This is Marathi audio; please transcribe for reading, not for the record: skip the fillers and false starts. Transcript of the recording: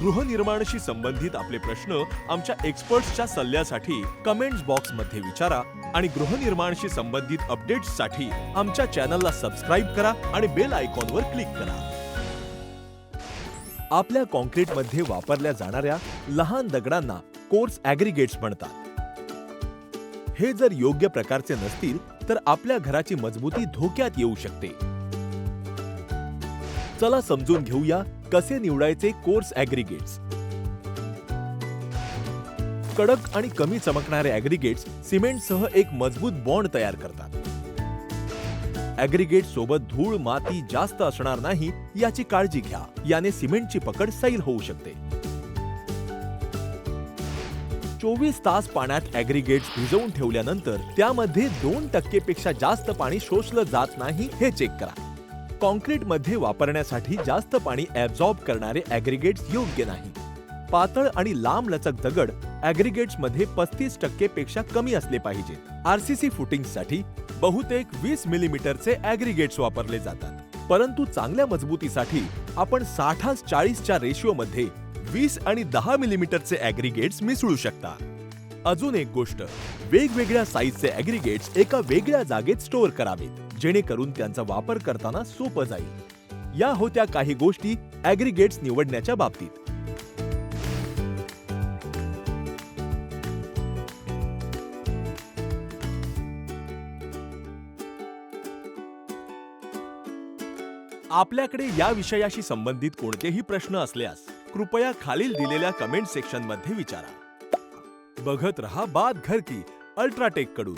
गृहनिर्माणाशी संबंधित आपले प्रश्न आमच्या एक्सपर्ट्सच्या सल्ल्यासाठी कमेंट्स बॉक्समध्ये विचारा आणि गृहनिर्माणाशी संबंधित अपडेट्ससाठी आमच्या चॅनलला सबस्क्राईब करा आणि बेल आयकॉनवर क्लिक करा. आपल्या कॉन्क्रीटमध्ये वापरल्या जाणाऱ्या लहान दगडांना कोर्स ॲग्रीगेट्स म्हणतात. हे जर योग्य प्रकारचे नसतील तर आपल्या घराची मजबूती धोक्यात येऊ शकते. चला समजून घेऊया कसे निवडायचे कोर्स ॲग्रीगेट्स. कडक आणि कमी चमकणारे ॲग्रीगेट्स सिमेंटसह एक मजबूत बॉन्ड तयार करतात. ॲग्रीगेट सोबत धूळ माती जास्त असणार नाही याची काळजी घ्या. याने सिमेंटची पकड सैल होऊ शकते. 24 तास पाण्यात ॲग्रीगेट्स भिजवून ठेवल्यानंतर त्यामध्ये 2% पेक्षा जास्त पाणी शोषलं जात नाही हे चेक करा. कॉन्क्रीटमध्ये वापरण्यासाठी जास्त पाणी ॲब्झॉर्ब करणारे ॲग्रीगेट्स योग्य नाही. पातळ आणि लांबलचक दगड ॲग्रीगेट्समध्ये 35% पेक्षा कमी असले पाहिजेत. आरसीसी फुटिंग्ससाठी बहुतेक 20 मिलीमीटरचे ॲग्रीगेट्स वापरले जातात, परंतु चांगल्या मजबूतीसाठी आपण 60-40च्या रेशिओमध्ये 20 आणि 10 मिलीमीटरचे ॲग्रीगेट्स मिसळू शकता. अजून एक गोष्ट, वेगवेगळ्या साईजचे ॲग्रीगेट्स एका वेगळ्या जागेत स्टोअर करावेत, जेणेकरून त्यांचा वापर करताना सोपं जाईल. या होत्या काही गोष्टी ॲग्रीगेट्स निवडण्याच्या बाबतीत. आपल्याकडे या विषयाशी संबंधित कोणतेही प्रश्न असल्यास कृपया खालील दिलेल्या कमेंट सेक्शनमध्ये विचारा. बघत रहा बात घर की अल्ट्राटेक कडून.